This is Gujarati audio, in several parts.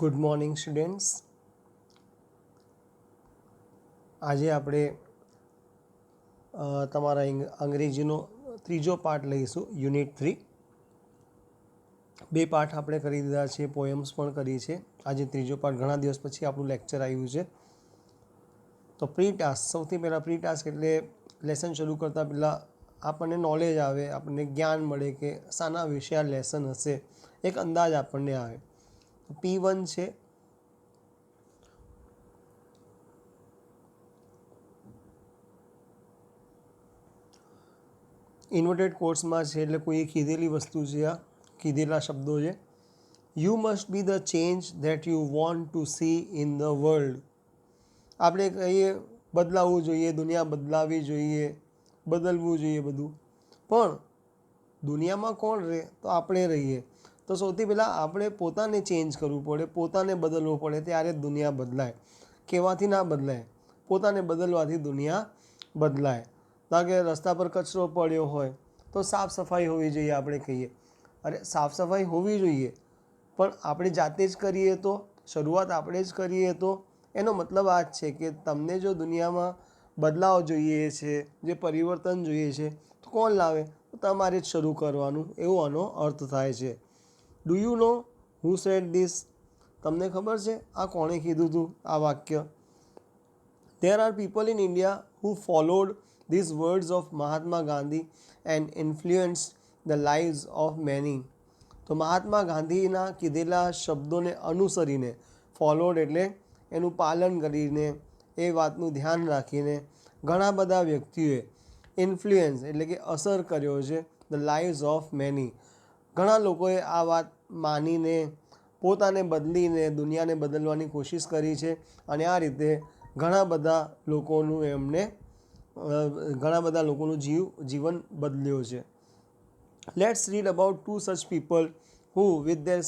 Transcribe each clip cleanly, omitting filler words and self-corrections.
Good morning students. આજે આપણે તમારા અંગ્રેજીનો ત્રીજો પાઠ લઈશું, યુનિટ 3. બે પાઠ આપણે કરી દીધા છે, પોએમ્સ પણ કરી છે. આજે ત્રીજો પાઠ, ઘણા દિવસ પછી આપણું લેક્ચર આવ્યું છે. તો પ્રી ટાસ્ક, સૌથી પહેલાં પ્રી ટાસ્ક એટલે લેસન શરૂ કરતાં પહેલાં આપણને નોલેજ આવે, આપણને જ્ઞાન મળે કે શાના વિશે આ લેસન હશે, એક અંદાજ આપણને આવે. P1 છે, ઇન્વર્ટેડ કોર્સમાં છે એટલે કોઈ કીધેલી વસ્તુ છે, આ કીધેલા શબ્દો છે. You must be the change that you want to C in the world. આપણે કહીએ બદલાવવું જોઈએ, દુનિયા બદલાવી જોઈએ, બદલવું જોઈએ બધું, પણ દુનિયામાં કોણ રહે? તો આપણે રહીએ. તો સૌથી પહેલાં આપણે પોતાને ચેન્જ કરવું પડે, પોતાને બદલવું પડે, ત્યારે દુનિયા બદલાય. કહેવાથી ના બદલાય, પોતાને બદલવાથી દુનિયા બદલાય. કારણ કે રસ્તા પર કચરો પડ્યો હોય તો સાફ સફાઈ હોવી જોઈએ, આપણે કહીએ અરે સાફ સફાઈ હોવી જોઈએ, પણ આપણે જાતે જ કરીએ તો, શરૂઆત આપણે જ કરીએ તો, એનો મતલબ આ જ છે કે તમને જો દુનિયામાં બદલાવ જોઈએ છે, જે પરિવર્તન જોઈએ છે, તો કોણ લાવે? તો તમારે જ શરૂ કરવાનું, એવો આનો અર્થ થાય છે. Do you know who said this? તમને ખબર છે આ કોણે કીધું હતું આ વાક્ય? There are people in India who followed these words of Mahatma Gandhi and influenced the lives of many. તો મહાત્મા ગાંધીના કીધેલા શબ્દોને અનુસરીને, ફોલોડ એટલે એનું પાલન કરીને, એ વાતનું ધ્યાન રાખીને ઘણા બધા વ્યક્તિઓએ ઇન્ફ્લુઅન્સ એટલે કે અસર કર્યો છે ધ લાઇવ્સ ઓફ મેની. ઘણા લોકોએ આ વાત માનીને પોતાને બદલીને દુનિયાને બદલવાની કોશિશ કરી છે, અને આ રીતે ઘણા બધા લોકોનું જીવન બદલ્યો છે. Let's read about two such people who with their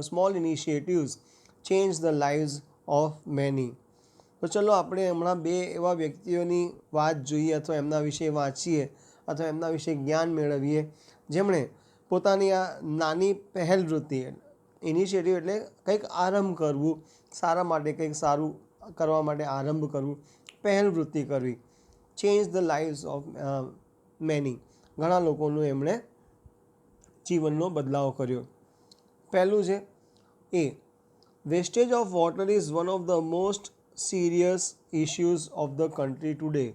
small initiatives change the lives of many. તો ચલો આપણે હમણાં બે એવા વ્યક્તિઓની વાત જોઈએ, અથવા એમના વિશે વાંચીએ, અથવા એમના વિશે જ્ઞાન મેળવીએ, જેમણે પોતાની આ નાની પહેલવૃત્તિ, ઇનિશિયેટિવ એટલે કંઈક આરંભ કરવું, સારા માટે કંઈક સારું કરવા માટે આરંભ કરવું, પહેલવૃત્તિ કરવી. Change the lives of many, ઘણા લોકોનું એમણે જીવનનો બદલાવ કર્યો. પહેલું છે એ, wastage of water is one of the most serious issues of the country today.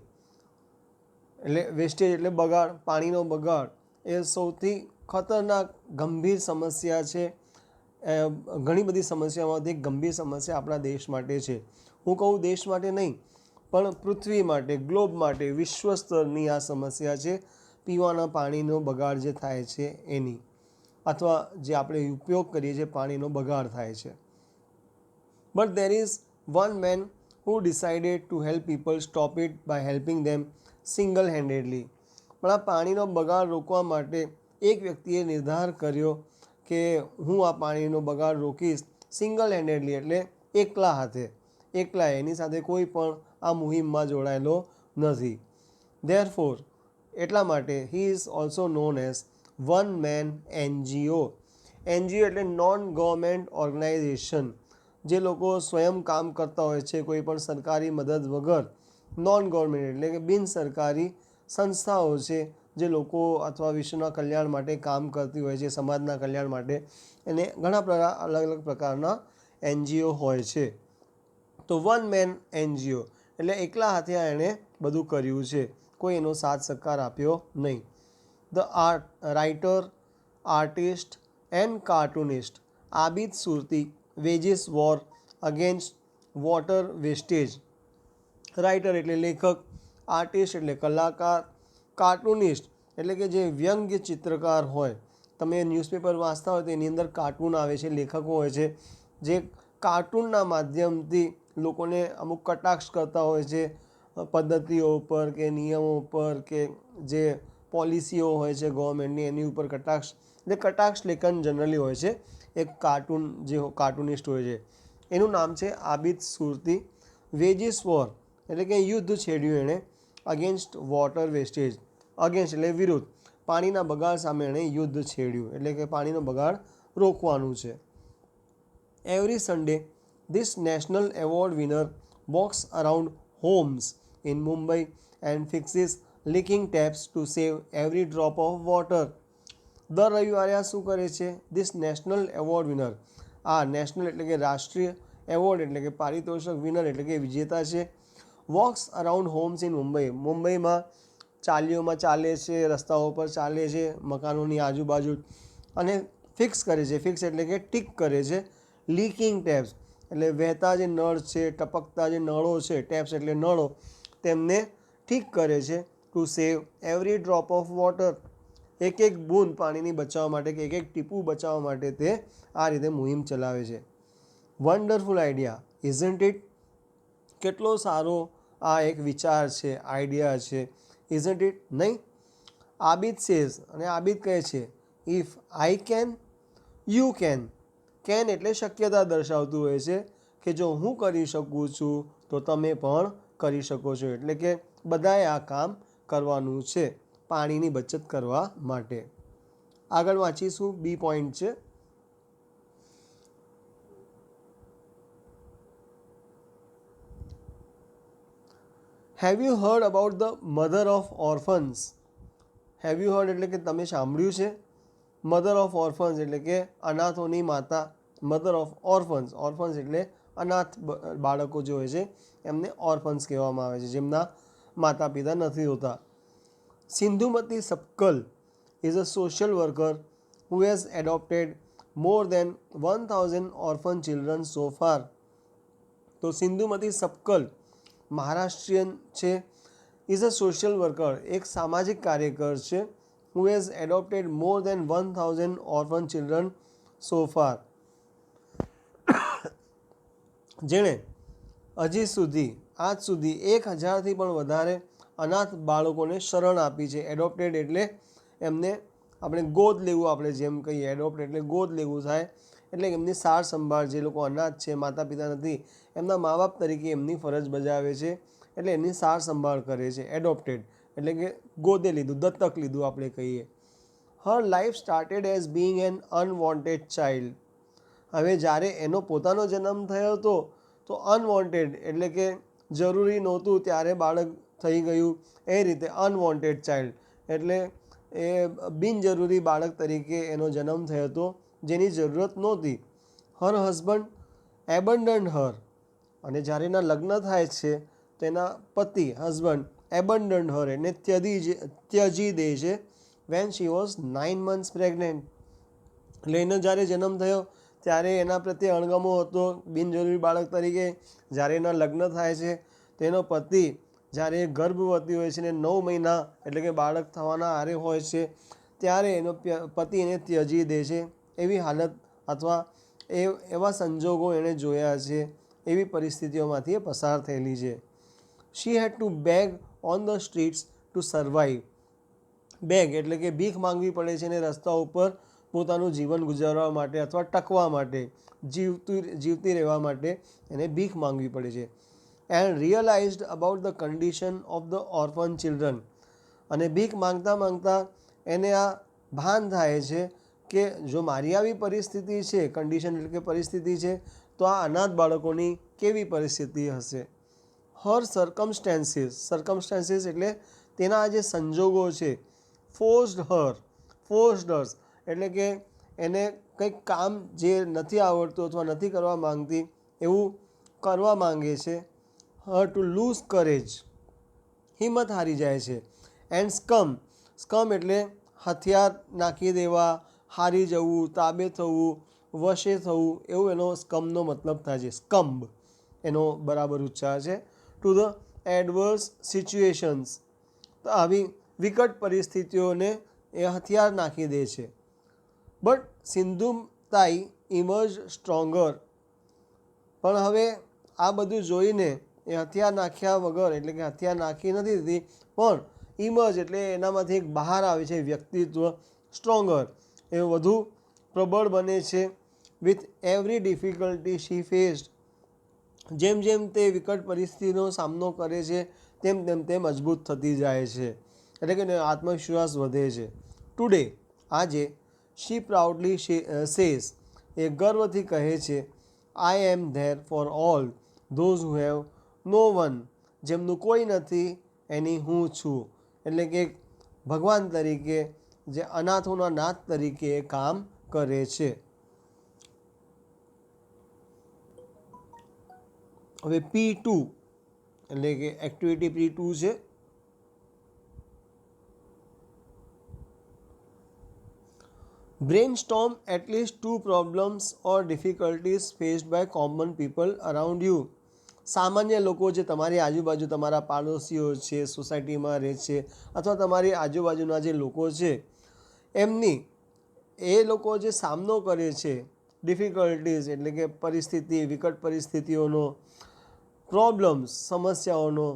એટલે વેસ્ટેજ એટલે બગાડ, પાણીનો બગાડ એ સૌથી ખતરનાક ગંભીર સમસ્યા છે. ઘણી બધી સમસ્યાઓમાંથી એક ગંભીર સમસ્યા આપણા દેશ માટે છે. હું કહું દેશ માટે નહીં, પણ પૃથ્વી માટે, ગ્લોબ માટે, વિશ્વ સ્તરની આ સમસ્યા છે. પીવાના પાણીનો બગાડ જે થાય છે એની, અથવા જે આપણે ઉપયોગ કરીએ છીએ પાણીનો બગાડ થાય છે. But there is one man who decided to help people stop it by helping them single handedly. પણ આ પાણીનો બગાડ રોકવા માટે એક વ્યક્તિએ નિર્ધાર કર્યો કે હું આ પાણીનો બગાડ રોકીશ સિંગલ હેન્ડેડલી, એટલે એકલા હાથે, એકલા, એની સાથે કોઈ પણ આ મુહિમમાં જોડાયેલો નથી. ધેરફોર, એટલા માટે he is also known as one man NGO. NGO એટલે નોન ગવર્મેન્ટ ઓર્ગેનાઇઝેશન, જે લોકો સ્વયં કામ કરતા હોય છે કોઈ પણ સરકારી મદદ વગર. નોન ગવર્મેન્ટ એટલે કે બિન સરકારી સંસ્થાઓ છે જે લોકો અથવા વિશ્વના કલ્યાણ માટે કામ કરતી હોય છે, સમાજના કલ્યાણ માટે, અને ઘણા અલગ અલગ પ્રકારના NGO હોય છે. તો વન મેન NGO એટલે એકલા હાથે એણે બધું કર્યું છે, કોઈ એનો સાથ સહકાર આપ્યો નહીં. The writer, artist and cartoonist Abid Surti veggies war against water wastage. Writer એટલે લેખક, આર્ટિસ્ટ એટલે કલાકાર, કાર્ટૂનિસ્ટ એટલે કે જે વ્યંગ્ય ચિત્રકાર હોય. તમે ન્યૂઝપેપર વાંચતા હોય તો એની અંદર કાર્ટૂન આવે છે, લેખકો હોય છે જે કાર્ટૂનના માધ્યમથી લોકોને અમુક કટાક્ષ કરતા હોય છે પદ્ધતિઓ ઉપર કે નિયમો ઉપર, કે જે પોલિસીઓ હોય છે ગવર્મેન્ટની એની ઉપર કટાક્ષ, એટલે કટાક્ષ લેખન જનરલી હોય છે. એક કાર્ટૂનિસ્ટ હોય છે, એનું નામ છે આબિદ સુરતી. વેજીસ વોર એટલે કે યુદ્ધ છેડ્યું એણે અગેન્સ્ટ વોટર વેસ્ટેજ. અગેન્સ્ટ એટલે વિરુદ્ધ, પાણીના બગાડ સામે એણે યુદ્ધ છેડ્યું, એટલે કે પાણીનો બગાડ રોકવાનું છે. Every Sunday, this national award winner walks around homes in Mumbai and fixes leaking taps to save every drop of water. દર રવિવારે આ શું કરે છે? ધીસ નેશનલ એવોર્ડ વિનર, આ નેશનલ એટલે કે રાષ્ટ્રીય એવોર્ડ એટલે કે પારિતોષિક, વિનર એટલે કે વિજેતા છે. Walks around homes in Mumbai, મુંબઈમાં ચાલીઓમાં ચાલે છે, રસ્તાઓ પર ચાલે છે, મકાનોની આજુબાજુ, અને ફિક્સ કરે છે. ફિક્સ એટલે કે ટીક કરે છે. લીકિંગ ટેપ્સ એટલે વહેતા જે નળ છે, ટપકતા જે નળો છે, ટેપ્સ એટલે નળો, તેમને ઠીક કરે છે. To save every drop of water, એક એક બૂંદ પાણીની બચાવવા માટે કે એક એક ટીપું બચાવવા માટે તે આ રીતે મુહિમ ચલાવે છે. Wonderful idea, isn't it? કેટલો સારો આ એક વિચાર છે, આઈડિયા છે. Isn't it? નહીં? આબિદ સેઝ, અને આબિદ કહે છે, if I can, you can. Can એટલે શક્યતા દર્શાવતું હોય છે કે જો હું કરી શકું છું તો તમે પણ કરી શકો છો. એટલે કે બધાએ આ કામ કરવાનું છે પાણીની બચત કરવા માટે. આગળ વાંચીશું. બી પોઈન્ટ છે. Have you heard about the mother of orphans? Have you heard એટલે કે તમે સાંભળ્યું છે. મધર ઓફ ઓર્ફન્સ એટલે કે અનાથોની માતા. મધર ઓફ ઓર્ફન્સ, ઓર્ફન્સ એટલે અનાથ બાળકો જે હોય છે એમને ઓર્ફન્સ કહેવામાં આવે છે, જેમના માતા પિતા નથી હોતા. સિંધુમતી સપકલ is a social worker who has adopted more than 1000 orphan children so far. તો સિંધુમતી સપકલ મહારાષ્ટ્રીયન છે. ઇઝ અ સોશિયલ વર્કર, એક સામાજિક કાર્યકર છે. who has adopted more than 1000 orphan children so far, જેણે હજી સુધી, આજ સુધી 1000થી પણ વધારે અનાથ બાળકોને શરણ આપી છે. એડોપ્ટેડ એટલે એમને આપણે ગોદ લેવું, આપણે જેમ કહીએ એડોપ્ટ એટલે ગોદ લેવું થાય, એટલે એમની સાર સંભાળ, જે લોકો અનાથ છે, માતા પિતા નથી, એમના મા બાપ તરીકે એમની ફરજ બજાવે છે, એટલે એમની સાર સંભાળ કરે છે. એડોપ્ટેડ એટલે કે ગોદે લીધું, દત્તક લીધું આપણે કહીએ. Her life started as being an unwanted child. હવે જ્યારે એનો પોતાનો જન્મ થયો હતો તો અનવોન્ટેડ એટલે કે જરૂરી નહોતું ત્યારે બાળક થઈ ગયું, એ રીતે અનવોન્ટેડ ચાઇલ્ડ એટલે એ બિનજરૂરી બાળક તરીકે એનો જન્મ થયો હતો, જેની જરૂરત નહોતી. હર હસબન્ડ એબન્ડન્ડ હર, અને જ્યારે એના લગ્ન થાય છે તેના પતિ હસબન્ડ એબન્ડન્ડ હર એને ત્યજી દે છે. When she was 9 months pregnant, એટલે એનો જ્યારે જન્મ થયો ત્યારે એના પ્રત્યે અણગમો હતો બિનજરૂરી બાળક તરીકે. જ્યારે એના લગ્ન થાય છે તેનો પતિ જ્યારે ગર્ભવતી હોય છે ને 9 મહિના એટલે કે બાળક થવાના આરે હોય છે ત્યારે એનો પતિ એને ત્યજી દે છે. એવી હાલત અથવા એવા સંજોગો એણે જોયા છે, એવી પરિસ્થિતિઓમાંથી એ પસાર થયેલી છે. She had to beg on the streets to survive. Beg એટલે કે ભીખ માંગવી પડે છે ને રસ્તા ઉપર પોતાનું જીવન ગુજારવા માટે અથવા ટકવા માટે, જીવતી રહેવા માટે એને ભીખ માંગવી પડે છે. And realised about the condition of the orphan children, અને ભીખ માંગતા માંગતા એને આ ભાન થાય છે કે જો મારી આવી પરિસ્થિતિ છે, કન્ડિશન એટલે કે પરિસ્થિતિ છે, તો આ અનાથ બાળકોની કેવી પરિસ્થિતિ હશે. હર સર્કમસ્ટાન્સીસ એટલે તેના આ જે સંજોગો છે. ફોર્સ્ડ હર્સ એટલે કે એને કંઈક કામ જે નથી આવડતું અથવા નથી કરવા માંગતી એવું કરવા માંગે છે. હર ટુ લૂઝ કરેજ, હિંમત હારી જાય છે. એન્ડ સ્કમ એટલે હથિયાર નાખી દેવા, હારી જવું, તાબે થવું, વશે થવું, એવું એનો સ્કમનો મતલબ થાય છે. સ્કમ્બ એનો બરાબર ઉચ્ચાર છે. ટુ ધ એડવર્સ સિચ્યુએશન્સ, તો આવી વિકટ પરિસ્થિતિઓને એ હથિયાર નાખી દે છે. બટ સિંધુતાઈ ઇમર્જ સ્ટ્રોંગર, પણ હવે આ બધું જોઈને એ હથિયાર નાખ્યા વગર એટલે કે હથિયાર નાખી નથી દીધી, પણ ઇમર્જ એટલે એનામાંથી એક બહાર આવે છે વ્યક્તિત્વ. સ્ટ્રોંગર એ વધુ પ્રબળ બને છે. With every difficulty she faced, જેમ જેમ તે વિકટ પરિસ્થિતિનો સામનો કરે છે તેમ તેમ તે મજબૂત થતી જાય છે, એટલે કે આત્મવિશ્વાસ વધે છે. ટુડે, આજે, શી પ્રાઉડલી સેઝ, એ ગર્વથી કહે છે, I am there for all those who have no one. જેમનું કોઈ નથી એની હું છું. એટલે કે ભગવાન તરીકે, જે અનાથોના નાથ તરીકે કામ કરે છે. હવે P2 એટલે કે એક્ટિવિટી P2 છે. Brainstorm at least 2 problems or difficulties faced by common people around you. સામાન્ય લોકો જે તમારી આજુબાજુ, તમારા પાડોશીઓ છે, સોસાયટીમાં રહે છે, અથવા તમારી આજુબાજુના જે લોકો છે એમની, એ લોકો જે સામનો કરે છે ડિફિકલ્ટીઝ એટલે કે પરિસ્થિતિ, વિકટ પરિસ્થિતિઓનો, પ્રોબ્લેમ્સ સમસ્યાઓનો,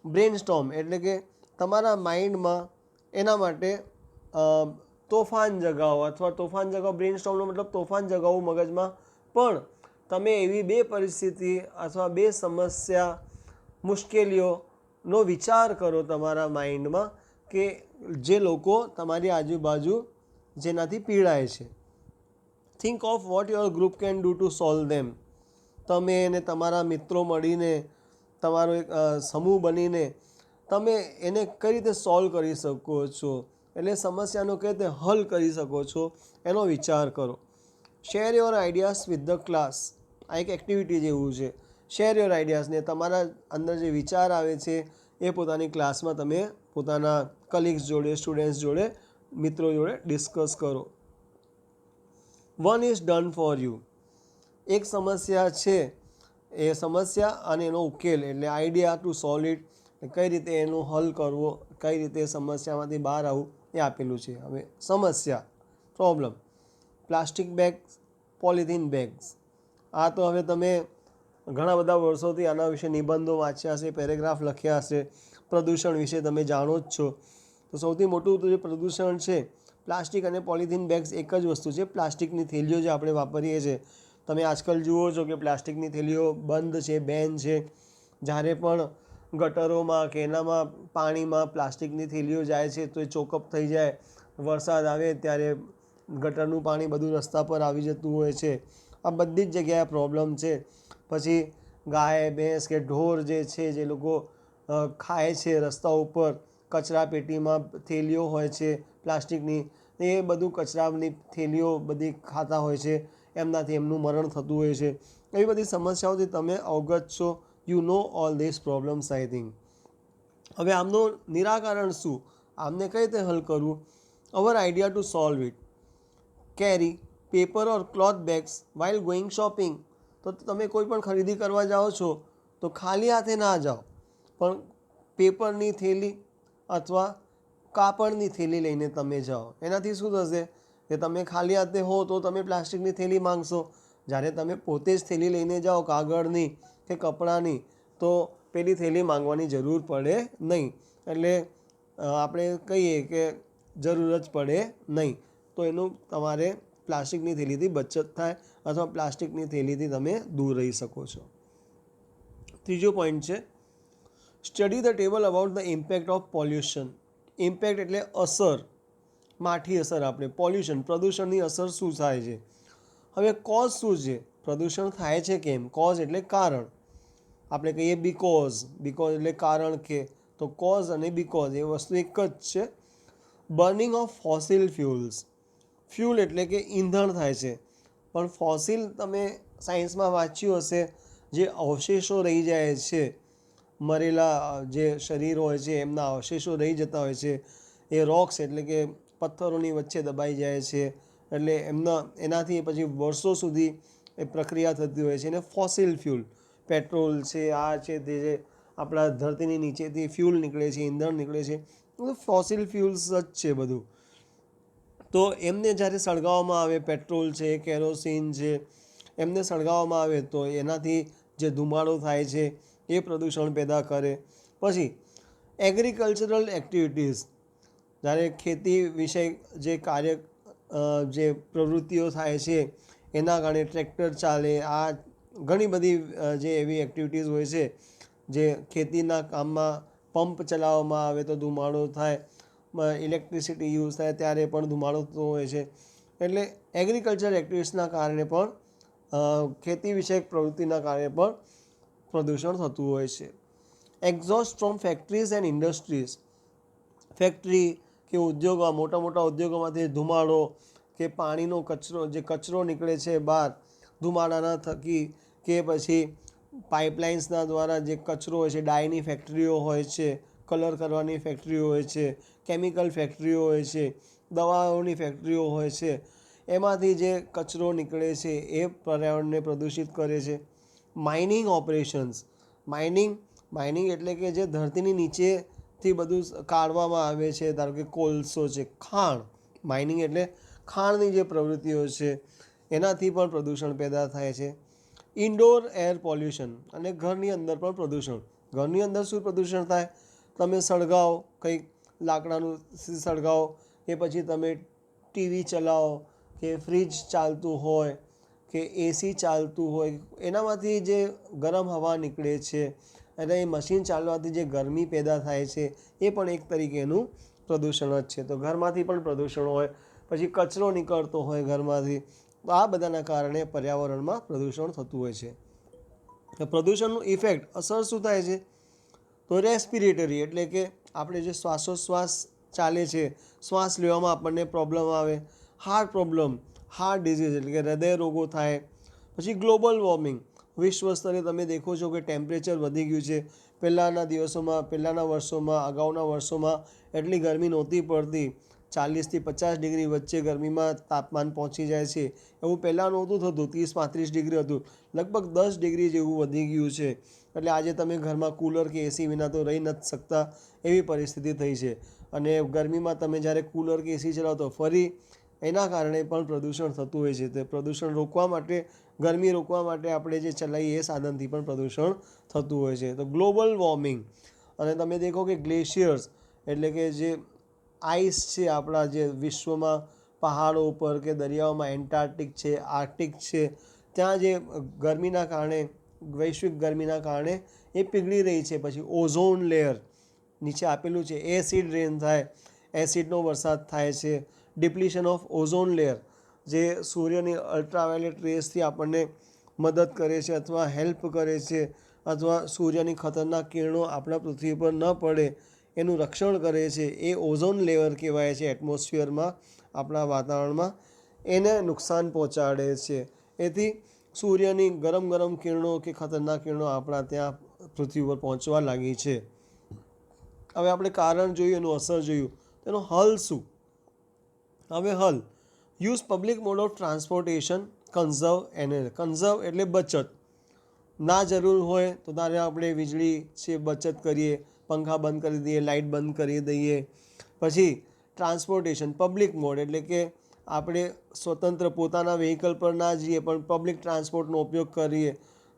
બ્રેનસ્ટોર્મ એટલે કે તમારા માઇન્ડમાં એના માટે તોફાન જગાવો, અથવા તોફાન જગાવો, બ્રેનસ્ટોર્મનો મતલબ તોફાન જગાવવું મગજમાં. પણ તમે એવી બે પરિસ્થિતિ અથવા બે સમસ્યા, મુશ્કેલીઓનો વિચાર કરો તમારા માઇન્ડમાં કે જે લોકો તમારી આજુબાજુ જેનાથી પીડાય છે. Think of what your group can do to solve them. તમે અને તમારા મિત્રો મળીને, તમારો એક સમૂહ બનીને તમે એને કઈ રીતે સોલ્વ કરી શકો છો, એટલે સમસ્યાનો કઈ રીતે હલ કરી શકો છો એનો વિચાર કરો. Share your ideas with the class. આ એક એક્ટિવિટી જેવું છે. શેર યોર આઈડિયાઝને, તમારા અંદર જે વિચાર આવે છે એ પોતાની ક્લાસમાં તમે પોતાના કલીગ્સ જોડે, સ્ટુડન્ટ્સ જોડે, મિત્રો જોડે ડિસ્કસ કરો. One is done for you. એક સમસ્યા છે, એ સમસ્યા અને એનો ઉકેલ એટલે આઈડિયા ટુ સોલ્વ ઇટ, કઈ રીતે એનો હલ કરવો, કઈ રીતે સમસ્યામાંથી બહાર આવવું એ આપેલું છે. હવે સમસ્યા, problem, plastic bags, polythene bags. આ તો હવે તમે ઘણા બધા વર્ષોથી આના વિશે નિબંધો વાંચ્યા હશે, પેરેગ્રાફ લખ્યા હશે. પ્રદૂષણ વિશે તમે જાણો જ છો. તો સૌથી મોટું જે પ્રદૂષણ છે, પ્લાસ્ટિક અને પોલિથીન બેગ્સ એક જ વસ્તુ છે. પ્લાસ્ટિકની થેલીઓ જે આપણે વાપરીએ છીએ, તમે આજકાલ જુઓ છો કે પ્લાસ્ટિકની થેલીઓ બંધ છે, બેન છે. જ્યારે પણ ગટરોમાં કે એનામાં પાણીમાં પ્લાસ્ટિકની થેલીઓ જાય છે તો એ ચોકઅપ થઈ જાય. વરસાદ આવે ત્યારે ગટરનું પાણી બધું રસ્તા પર આવી જતું હોય છે. આ બધી જ જગ્યાએ પ્રોબ્લેમ છે. પછી ગાય, ભેંસ કે ઢોર જે છે, જે લોકો ખાય છે રસ્તા ઉપર, કચરા પેટીમાં થેલીઓ હોય છે પ્લાસ્ટિકની, એ બધું કચરાની થેલીઓ બધી ખાતા હોય છે, એમનાથી એમનું મરણ થતું હોય છે. એવી બધી સમસ્યાઓથી તમે અવગત છો. You know all this problems I think. હવે આમનું નિરાકરણ શું, આમને કઈ રીતે હલ કરવું? Our idea to solve it: carry paper or cloth bags while going shopping. તો તમે કોઈ પણ ખરીદી કરવા જાઓ છો તો ખાલી હાથે ના જાઓ, પણ પેપરની થેલી અથવા કાપડની થેલી લઈને તમે જાઓ. એનાથી શું થશે કે તમે ખાલી હાથે હો તો તમે પ્લાસ્ટિકની થેલી માંગશો. જ્યારે તમે પોતે જ થેલી લઈને જાઓ કાગળની કે કપડાની, તો પેલી થેલી માંગવાની જરૂર પડે નહીં. એટલે આપણે કહીએ કે જરૂર જ પડે નહીં. તો એનું તમારે પ્લાસ્ટિકની થેલીથી બચત થાય, અથવા પ્લાસ્ટિકની થેલીથી તમે દૂર રહી શકો છો. ત્રીજો પોઈન્ટ છે study the table about the impact of pollution. Impact એટલે અસર, માઠી અસર. આપણે પોલ્યુશન, પ્રદૂષણની અસર શું થાય છે. હવે કોઝ શું છે, પ્રદૂષણ થાય છે કેમ? કોઝ એટલે કારણ. આપણે કહીએ બીકોઝ, બીકોઝ એટલે કારણ કે, તો કોઝ અને બીકોઝ એ વસ્તુ એક જ છે. Burning of fossil fuels. Fuel એટલે કે ઈંધણ થાય છે, પણ ફોસિલ તમે સાયન્સમાં વાંચ્યું હશે, જે અવશેષો રહી જાય છે, મરેલા જે શરીર હોય છે એમના અવશેષો રહી જતા હોય છે, એ રોક્સ એટલે કે પથ્થરોની વચ્ચે દબાઈ જાય છે. એટલે એનાથી પછી વર્ષો સુધી એ પ્રક્રિયા થતી હોય છે. એને ફોસિલ ફ્યુલ, પેટ્રોલ છે, આ છે, તે છે, આપણા ધરતીની નીચેથી ફ્યુલ નીકળે છે, ઈંધણ નીકળે છે, બધું ફોસિલ ફ્યુલ્સ જ છે બધું. તો એમને જ્યારે સળગાવવામાં આવે, પેટ્રોલ છે, કેરોસીન છે, એમને સળગાવવામાં આવે તો એનાથી જે ધુમાડો થાય છે એ પ્રદૂષણ પેદા કરે. પછી એગ્રીકલ્ચરલ એક્ટિવિટીઝ, જ્યારે ખેતી વિષય જે કાર્ય, જે પ્રવૃત્તિઓ થાય છે એના કારણે ટ્રેક્ટર ચાલે, આ ઘણી બધી જે એવી એક્ટિવિટીઝ હોય છે, જે ખેતીના કામમાં પંપ ચલાવવામાં આવે તો ધુમાડો થાય, ઇલેક્ટ્રિસિટી યુઝ થાય ત્યારે પણ ધુમાડો થતો હોય છે. એટલે એગ્રીકલ્ચર એક્ટિવિટીઝના કારણે પણ ખેતી વિષયક પ્રવૃત્તિના કારણે પણ પ્રદૂષણ થતું હોય છે. Exhaust from factories and industries, factory કે ઉદ્યોગો, મોટા મોટા ઉદ્યોગોમાંથી ધુમાડો કે પાણીનો કચરો નીકળે છે બહાર ધુમાડાના થકી, કે પછી પાઇપલાઇન્સના દ્વારા જે કચરો હોય છે, ડાયની ફેક્ટરીઓ હોય છે, કલર કરવાની ફેક્ટરીઓ હોય છે, કેમિકલ ફેક્ટરીઓ હોય છે, દવાઓની ફેક્ટરીઓ હોય છે, એમાંથી જે કચરો નીકળે છે એ પર્યાવરણને પ્રદૂષિત કરે છે. માઇનિંગ ઓપરેશન્સ, માઇનિંગ એટલે કે જે ધરતીની નીચેથી બધું કાઢવામાં આવે છે, ધારો કે કોલસો છે, ખાણ, માઇનિંગ એટલે ખાણની જે પ્રવૃત્તિઓ છે એનાથી પણ પ્રદૂષણ પેદા થાય છે. ઇન્ડોર એર પોલ્યુશન, અને ઘરની અંદર પણ પ્રદૂષણ. ઘરની અંદર શું પ્રદૂષણ થાય? તમે સળગાવો, કંઈક લાકડાનું સળગાવો, કે પછી તમે ટીવી ચલાવો, કે ફ્રિજ ચાલતું હોય, કે એસી ચાલતું હોય, એનામાંથી જે ગરમ હવા નીકળે છે અને એ મશીન ચાલવાથી જે ગરમી પેદા થાય છે એ પણ એક તરીકેનું પ્રદૂષણ જ છે. તો ઘરમાંથી પણ પ્રદૂષણ હોય, પછી કચરો નીકળતો હોય ઘરમાંથી, તો આ બધાના કારણે પર્યાવરણમાં પ્રદૂષણ થતું હોય છે. પ્રદૂષણનું ઇફેક્ટ, અસર શું થાય છે? તો રેસ્પિરેટરી એટલે કે આપણે જે શ્વાસોશ્વાસ ચાલે છે, શ્વાસ લેવામાં આપણને પ્રોબ્લેમ આવે. હાર્ટ પ્રોબ્લેમ, હાર્ટ ડિઝીઝ એટલે કે હૃદય રોગો થાય. પછી ગ્લોબલ વોર્મિંગ, વિશ્વ સ્તરે તમે દેખો છો કે ટેમ્પરેચર વધી ગયું છે. પહેલાંના વર્ષોમાં, અગાઉના વર્ષોમાં એટલી ગરમી નહોતી પડતી. 40થી 50 ડિગ્રી વચ્ચે ગરમીમાં તાપમાન પહોંચી જાય છે. એવું પહેલાં નહોતું થતું, 30-35 ડિગ્રી હતું. લગભગ 10 ડિગ્રી જેવું વધી ગયું છે. એટલે આજે તમે ઘરમાં કૂલર કે એસી વિના તો રહી નથી શકતા એવી પરિસ્થિતિ થઈ છે. અને ગરમીમાં તમે જ્યારે કૂલર કે એસી ચલાવો તો ફરી એના કારણે પણ પ્રદૂષણ થતું હોય છે. તે પ્રદૂષણ રોકવા માટે, ગરમી રોકવા માટે આપણે જે ચલાવીએ એ સાધનથી પણ પ્રદૂષણ થતું હોય છે. તો ગ્લોબલ વોર્મિંગ, અને તમે દેખો કે ગ્લેશિયર્સ એટલે કે જે આઈસ છે આપણા જે વિશ્વમાં પહાડો ઉપર કે દરિયાઓમાં, એન્ટાર્કટિક છે, આર્કટિક છે, ત્યાં જે ગરમીના કારણે, વૈશ્વિક ગરમીના કારણે એ પીગળી રહી છે. પછી ઓઝોન લેયર નીચે આપેલું છે, એસિડ રેન થાય, એસિડનો વરસાદ થાય છે. ડિપ્લીશન ઓફ ઓઝોન લેયર, જે સૂર્યની અલ્ટ્રાવાયોલેટ રેસથી આપણને મદદ કરે છે અથવા હેલ્પ કરે છે, અથવા સૂર્યની ખતરનાક કિરણો આપણા પૃથ્વી પર ન પડે એનું રક્ષણ કરે છે. એ ઓઝોન લેયર કહેવાય છે. એટમોસ્ફિયરમાં, આપણા વાતાવરણમાં એને નુકસાન પહોંચાડે છે. એથી સૂર્યની ગરમ કિરણો કે ખતરનાક કિરણો આપણા ત્યાં પૃથ્વી પર પહોંચવા લાગી છે. હવે આપણે કારણ જોયું, એનું અસર જોયું, તેનો હલ શું? હવે હલ, use public mode of transportation, conserve energy. Conserve એટલે બચત. ના જરૂર હોય તો ત્યારે આપણે વીજળી છે બચત કરીએ, પંખા બંધ કરી દઈએ, લાઇટ બંધ કરી દઈએ. પછી ટ્રાન્સપોર્ટેશન, પબ્લિક મોડ એટલે કે આપણે સ્વતંત્ર પોતાના વ્હીકલ પર ના જઈએ પણ પબ્લિક ટ્રાન્સપોર્ટનો ઉપયોગ કરીએ.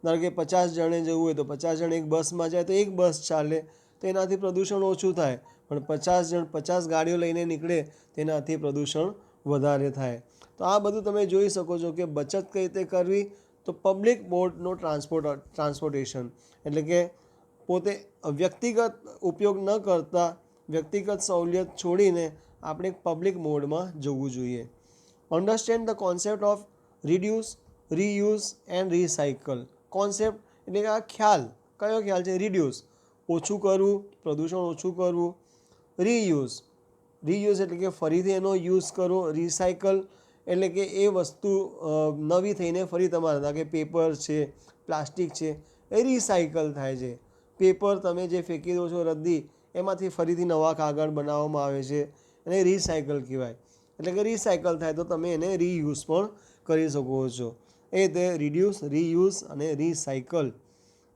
ધારો કે 50 જણે જવું હોય તો 50 જણ એક બસમાં જાય તો એક બસ ચાલે, તો એનાથી પ્રદૂષણ ઓછું થાય. પણ 50 ગાડીઓ લઈને નીકળે તેનાથી પ્રદૂષણ વધારે થાય. તો આ બધું તમે જોઈ શકો છો કે બચત કઈ રીતે કરવી. તો પબ્લિક મોડનો ટ્રાન્સપોર્ટેશન એટલે કે પોતે વ્યક્તિગત ઉપયોગ ન કરતા, વ્યક્તિગત સહુલિયત છોડીને આપણે પબ્લિક મોડમાં જવું જોઈએ. Understand the concept of reduce, reuse and recycle. Concept એટલે કે આ ખ્યાલ, કયો ખ્યાલ છે? રિડ્યુસ, ઓછું કરવું, પ્રદૂષણ ઓછું કરવું. રીયુઝ એટલે કે ફરીથી એનો યુઝ કરવો. રિસાયકલ એટલે કે એ વસ્તુ નવી થઈને ફરી તમારે, કે પેપર છે, પ્લાસ્ટિક છે, એ રિસાયકલ થાય છે. પેપર તમે જે ફેંકી દો છો રદ્દી, એમાંથી ફરીથી નવા કાગળ બનાવવામાં આવે છે, એને રિસાયકલ કહેવાય. એટલે કે રિસાયકલ થાય તો તમે એને રીયુઝ પણ કરી શકો છો. એ રીતે રિડ્યુસ, રીયુઝ અને રિસાયકલ.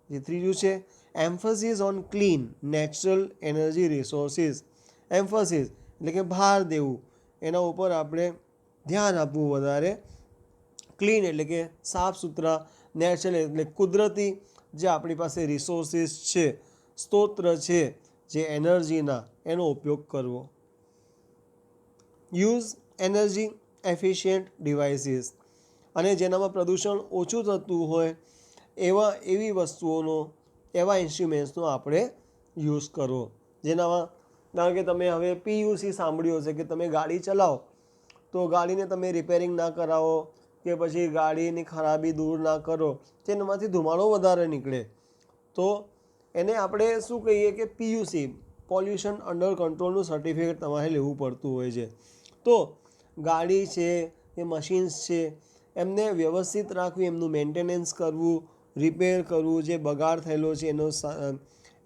જે ત્રીજું છે, emphasis on clean natural energy resources. Emphasis એટલે કે ભાર દેવું, એના ઉપર આપણે ધ્યાન આપવું વધારે. ક્લીન એટલે કે સાફ સુથરા, નેચરલ એટલે કુદરતી જે આપણી પાસે રિસોર્સિસ છે, સ્ત્રોત છે જે એનર્જીના, એનો ઉપયોગ કરવો. યુઝ એનર્જી એફિશિયન્ટ ડિવાઇસીસ, અને જેનામાં પ્રદૂષણ ઓછું થતું હોય એવી વસ્તુઓનો, એવા ઇન્સ્ટ્રુમેન્ટ્સનો આપણે યુઝ કરવો. જેનામાં, કારણ કે તમે હવે પીયુસી સાંભળ્યું હશે કે તમે ગાડી ચલાવો તો ગાડીને તમે રિપેરિંગ ના કરાવો કે પછી ગાડીની ખરાબી દૂર ના કરો, તેનામાંથી ધુમાડો વધારે નીકળે. તો એને આપણે શું કહીએ કે PUC, પોલ્યુશન અંડર કંટ્રોલનું સર્ટિફિકેટ તમારે લેવું પડતું હોય છે. તો ગાડી છે કે મશીન્સ છે એમને વ્યવસ્થિત રાખવી, એમનું મેન્ટેનન્સ કરવું, રિપેર કરવું, જે બગાડ થયેલો છે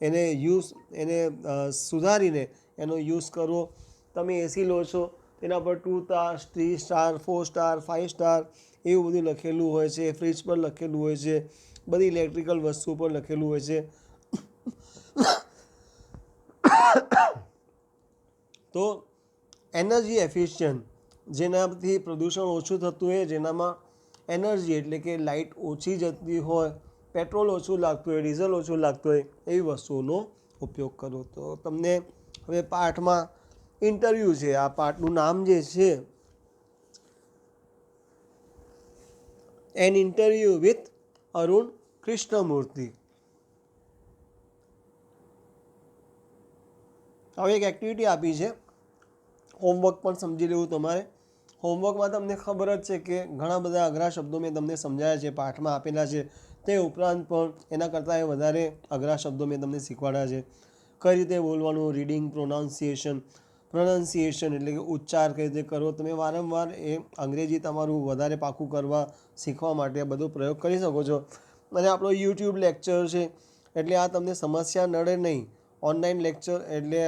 એને સુધારીને એનો યુઝ કરવો. તમે એસી લો છો તેના પર 2 સ્ટાર 3 સ્ટાર 4 સ્ટાર 5 સ્ટાર એવું બધું લખેલું હોય છે, ફ્રિજ પર લખેલું હોય છે, બધી ઇલેક્ટ્રિકલ વસ્તુ પર લખેલું હોય છે. તો એનર્જી એફિશિયન્ટ, જેનાથી પ્રદૂષણ ઓછું થતું હોય, જેનામાં એનર્જી એટલે કે લાઇટ ઓછી જતી હોય, પેટ્રોલ ઓછું લાગતું હોય, ડીઝલ ઓછું લાગતું હોય એવી વસ્તુઓનો ઉપયોગ કરો. તો તમને હવે પાઠમાં ઇન્ટરવ્યૂ છે, આ પાઠનું નામ જે છે an interview with Arun Krishnamurthy. હવે એક એક્ટિવિટી આપી છે, હોમવર્ક પણ સમજી લેવું તમારે. હોમવર્કમાં તમને ખબર જ છે કે ઘણા બધા અઘરા શબ્દો મેં તમને સમજાયા છે, પાઠમાં આપેલા છે. તે ઉપરાંત પણ એના કરતાં વધારે અઘરા શબ્દો મેં તમને શીખવાડ્યા છે. કઈ રીતે બોલવાનું, રીડિંગ, પ્રોનાઉન્સિએશન એટલે કે ઉચ્ચાર કઈ રીતે કરવો. તમે વારંવાર એ અંગ્રેજી તમારું વધારે પાકું કરવા શીખવા માટે આ બધો પ્રયોગ કરી શકો છો. અને આપણો યુટ્યુબ લેક્ચર છે એટલે આ તમને સમસ્યા નડે નહીં. ઓનલાઈન લેક્ચર એટલે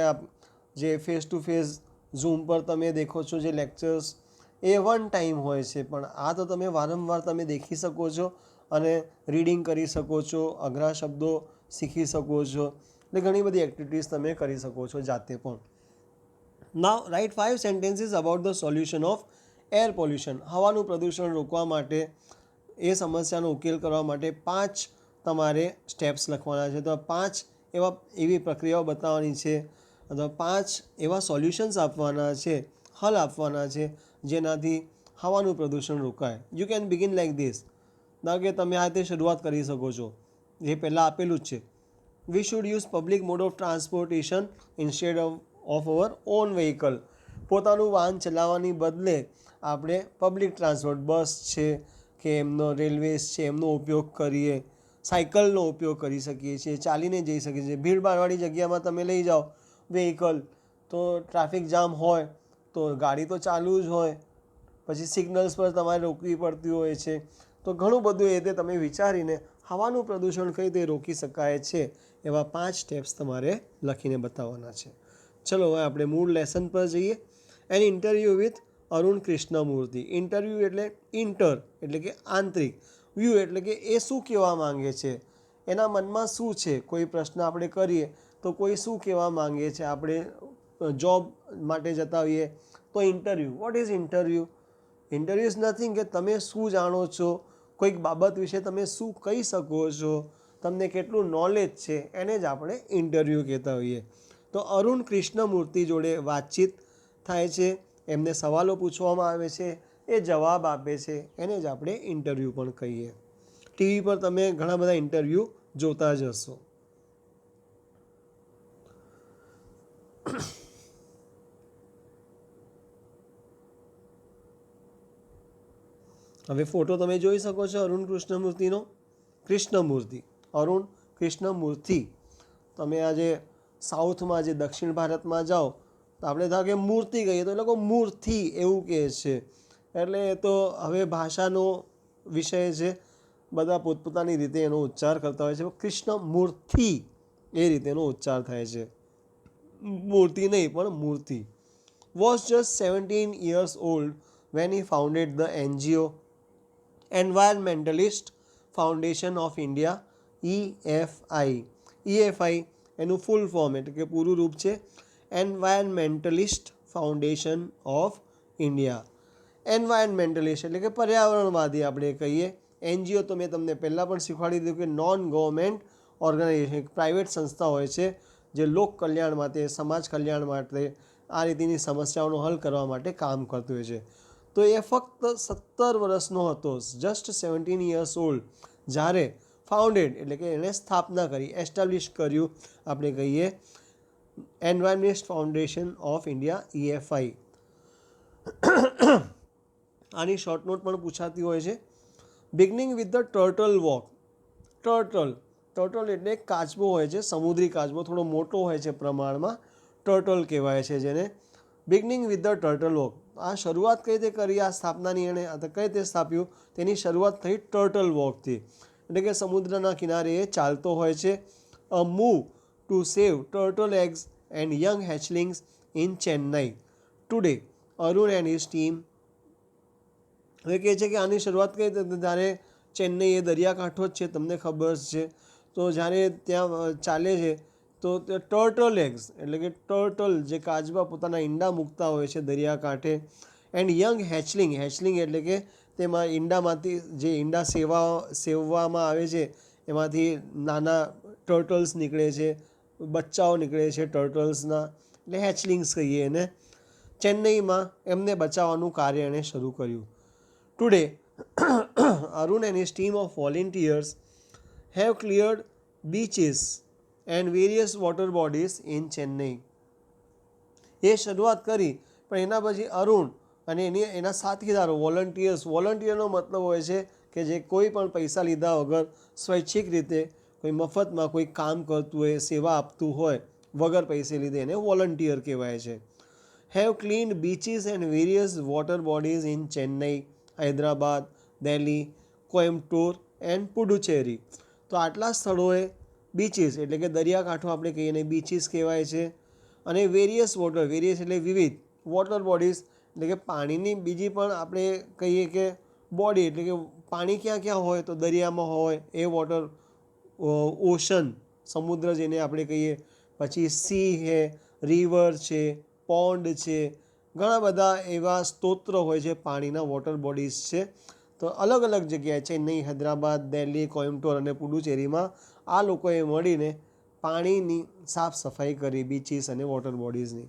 જે ફેસ ટુ ફેસ ઝૂમ પર તમે દેખો છો જે લેક્ચર્સ, એ વન ટાઈમ હોય છે, પણ આ તો તમે વારંવાર તમે દેખી શકો છો અને રીડિંગ કરી શકો છો, અઘરા શબ્દો શીખી શકો છો, એટલે ઘણી બધી એક્ટિવિટીઝ તમે કરી શકો છો જાતે પણ. Now write 5 sentences about the solution of air pollution. હવાનું પ્રદૂષણ રોકવા માટે, એ સમસ્યાનો ઉકેલ કરવા માટે 5 તમારે સ્ટેપ્સ લખવાના છે. તો 5 એવી પ્રક્રિયાઓ બતાવવાની છે, અથવા 5 એવા સોલ્યુશન્સ આપવાના છે, હલ આપવાના છે, જેનાથી હવાનું પ્રદૂષણ રોકાય. You can begin like this. ના કે તમે આ રીતે શરૂઆત કરી શકો છો, જે પહેલાં આપેલું જ છે. We should use public mode of transportation instead of our on vehicle. પોતાનું વાહન ચલાવવાની બદલે આપણે પબ્લિક ટ્રાન્સપોર્ટ, બસ છે કે એમનો રેલવેઝ છે એમનો ઉપયોગ કરીએ. સાયકલનો ઉપયોગ કરી શકીએ છીએ, ચાલીને જઈ શકીએ છીએ. ભીડભાડવાળી જગ્યામાં તમે લઈ જાઓ વ્હીકલ તો ટ્રાફિક જામ હોય તો ગાડી તો ચાલુ જ હોય, પછી સિગ્નલ્સ પર તમારે રોકવી પડતી હોય છે. તો ઘણું બધું એ રીતે તમે વિચારીને હવાનું પ્રદૂષણ કઈ રીતે રોકી શકાય છે એવા 5 સ્ટેપ્સ તમારે લખીને બતાવવાના છે. ચલો હવે આપણે મૂળ લેસન પર જઈએ. An interview with Arun Krishnamurthy. Interview એટલે ઇન્ટર એટલે કે આંતરિક, વ્યૂ એટલે કે એ શું કહેવા માંગે છે, એના મનમાં શું છે. કોઈ પ્રશ્ન આપણે કરીએ તો કોઈ શું કહેવા માંગે છે, આપણે જોબ માટે જતા હોઈએ તો interview. What is interview? Interview is nothing કે તમે શું જાણો છો, કોઈક બાબત વિશે તમે શું કહી શકો છો, તમને કેટલું નોલેજ છે, એને જ આપણે ઇન્ટરવ્યૂ કહેતા હોઈએ. તો અરુણ કૃષ્ણમૂર્તિ જોડે વાતચીત થાય છે, એમને સવાલો પૂછવામાં આવે છે, એ જવાબ આપે છે, એને જ આપણે ઇન્ટરવ્યૂ પણ કહીએ. ટીવી પર તમે ઘણા બધા ઇન્ટરવ્યૂ જોતા જ હશો. હવે ફોટો તમે જોઈ શકો છો અરુણ કૃષ્ણમૂર્તિનો. અરુણ કૃષ્ણમૂર્તિ. તમે આજે સાઉથમાં, જે દક્ષિણ ભારતમાં જાઓ તો આપણે ધારો કે મૂર્તિ કહીએ તો એ લોકો મૂર્તિ એવું કહે છે. એટલે એ તો હવે ભાષાનો વિષય છે, બધા પોતપોતાની રીતે એનો ઉચ્ચાર કરતા હોય છે. કૃષ્ણમૂર્તિ એ રીતે એનો ઉચ્ચાર થાય છે, મૂર્તિ નહીં પણ મૂર્તિ. Was just 17 years old when he founded the NGO environmentalist foundation of India, EFI. એનું ફૂલ ફોર્મ એટલે કે પૂરું રૂપ છે environmentalist foundation of India. Environmentalist એટલે કે પર્યાવરણવાદી આપણે કહીએ. NGO તો મેં તમને પહેલાં પણ શીખવાડી દીધું કે નોન ગવર્મેન્ટ ઓર્ગેનાઇઝેશન, એક પ્રાઇવેટ સંસ્થા હોય છે જે લોક કલ્યાણ માટે, સમાજ કલ્યાણ માટે, આ રીતની સમસ્યાઓનો હલ કરવા માટે કામ કરતું હોય છે. તો એ ફક્ત 17 વર્ષનો હતો, જસ્ટ 17 years old, જ્યારે ફાઉન્ડેડ એટલે કે એણે સ્થાપના કરી, એસ્ટાબ્લિશ કર્યું, આપણે કહીએ environment foundation of India, EFI. આની શોર્ટ નોટ પણ પૂછાતી હોય છે. Beginning with the turtle walk. Turtle એટલે કાચબો હોય છે, સમુદ્રી કાચબો, થોડો મોટો હોય છે પ્રમાણમાં, ટર્ટલ કહેવાય છે જેને. Beginning with the turtle walk. આ શરૂઆત કઈ રીતે કરી આ સ્થાપનાની, એણે કઈ રીતે સ્થાપ્યું, તેની શરૂઆત થઈ ટર્ટલ વોકથી, એટલે કે સમુદ્રના કિનારે એ ચાલતો હોય છે. A move to save turtle eggs and young hatchlings in Chennai. Today Arun and his team. હવે કહે છે કે આની શરૂઆત કઈ રીતે, જ્યારે ચેન્નઈ એ દરિયાકાંઠો જ છે, તમને ખબર જ છે. તો જ્યારે ત્યાં ચાલે છે તો ટર્ટલ એગ્સ એટલે કે ટર્ટલ જે કાચબા પોતાના ઈંડા મૂકતા હોય છે દરિયાકાંઠે. એન્ડ યંગ હેચલિંગ એટલે કે તેમાં ઈંડામાંથી જે ઈંડા સેવવામાં આવે છે એમાંથી નાના ટર્ટલ્સ નીકળે છે, બચ્ચાઓ નીકળે છે ટર્ટલ્સના, એટલે હેચલિંગ્સ કહીએ એને. ચેન્નઈમાં એમને બચાવવાનું કાર્ય એણે શરૂ કર્યું. Today Arun and his team of volunteers have cleared beaches and various water bodies in Chennai. એ શરૂઆત કરી, પણ એના પછી અરુણ અને એના સાથીદારો વોલન્ટિયરનો મતલબ હોય છે કે જે કોઈ પણ પૈસા લીધા વગર સ્વૈચ્છિક રીતે કોઈ મફતમાં કોઈ કામ કરતું હોય, સેવા આપતું હોય વગર પૈસે લીધે, એને વોલન્ટિયર કહેવાય છે. Have cleaned beaches and various water bodies in Chennai, Hyderabad, Delhi, Coimbatore and Puducherry. તો આટલા સ્થળોએ બીચીસ એટલે કે દરિયાકાંઠો આપણે કહીએ ને બીચીસ કહેવાય છે. અને વેરિયસ એટલે વિવિધ, વોટર બોડીઝ એટલે કે પાણીની બીજી પણ આપણે કહીએ કે બોડી એટલે કે પાણી ક્યાં ક્યાં હોય, તો દરિયામાં હોય એ વોટર, ઓશન સમુદ્ર જેને આપણે કહીએ, પછી સી છે, રિવર છે, પોન્ડ છે, ઘણા બધા એવા સ્ત્રોત હોય છે પાણીના, વોટર બોડીઝ છે. તો અલગ અલગ જગ્યાએ ચેન્નઈ, હૈદરાબાદ, દિલ્હી, કોઇમ્બતુર અને પુડુચેરીમાં આ લોકોએ મળીને પાણીની સાફ સફાઈ કરી, બીચીસ અને વોટર બોડીઝની.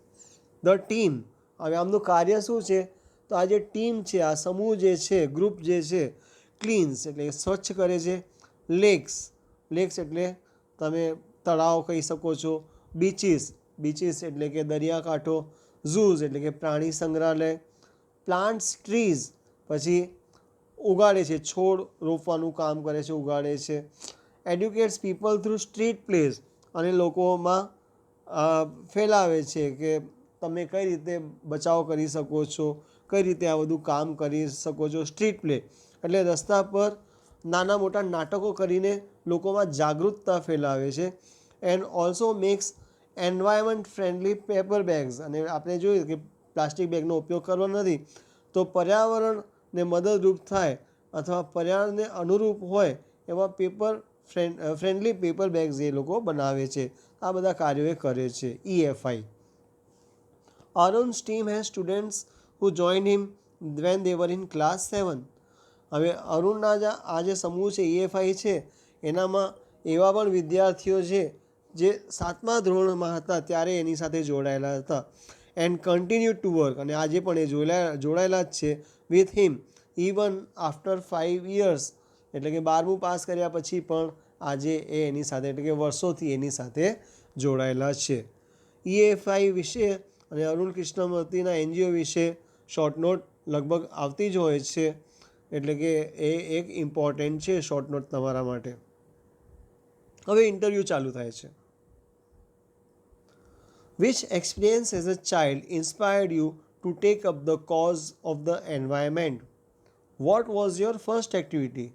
ધ ટીમ, હવે આમનું કાર્ય શું છે, તો આ જે ટીમ છે, આ સમૂહ જે છે, ગ્રુપ જે છે, ક્લીન્સ એટલે સ્વચ્છ કરે છે. લેક્સ એટલે તમે તળાવ કહી શકો છો. બીચીસ એટલે કે દરિયાકાંઠો. ઝૂઝ એટલે કે પ્રાણી સંગ્રહાલય. પ્લાન્ટ્સ, ટ્રીઝ પછી ઉગાડે છે, છોડ રોપવાનું કામ કરે છે, ઉગાડે છે. એડ્યુકેટ્સ પીપલ થ્રુ સ્ટ્રીટ પ્લેસ, અને લોકોમાં ફેલાવે છે કે તમે કઈ રીતે બચાવ કરી શકો છો, કઈ રીતે આ બધું કામ કરી શકો છો. સ્ટ્રીટ પ્લે એટલે રસ્તા પર નાના મોટા નાટકો કરીને લોકોમાં જાગૃતતા ફેલાવે છે. And also makes environment friendly paper bags, અને આપણે જોયું કે પ્લાસ્ટિક બેગનો ઉપયોગ કરવો નથી, તો પર્યાવરણને મદદરૂપ થાય અથવા પર્યાવરણને અનુરૂપ હોય એવા ફ્રેન્ડલી પેપર બેગ્સ એ લોકો બનાવે છે. આ બધા કાર્યો એ કરે છે. EFI. Arun's team has students who joined him when they were in class 7. હવે અરુણના આ જે સમૂહ છે, EFI છે, એનામાં એવા પણ વિદ્યાર્થીઓ છે જે 7મા ધોરણમાં હતા ત્યારે એની સાથે જોડાયેલા હતા. એન્ડ કન્ટિન્યુ ટુ વર્ક, અને આજે પણ એ જોડાયેલા જ છે with him even after 5 years, એટલે કે 12મું પાસ કર્યા પછી પણ આજે એ એની સાથે એટલે કે વર્ષોથી એની સાથે જોડાયેલા છે. EFI વિશે અને અરુણ કૃષ્ણમૂર્તિના NGO વિશે શોર્ટ નોટ લગભગ આવતી જ હોય છે, એટલે કે એ એક ઇમ્પોર્ટન્ટ છે શોર્ટ નોટ તમારા માટે. હવે ઇન્ટરવ્યૂ ચાલુ થાય છે. Which experience as a child inspired you to take up the cause of the environment? What was your first activity?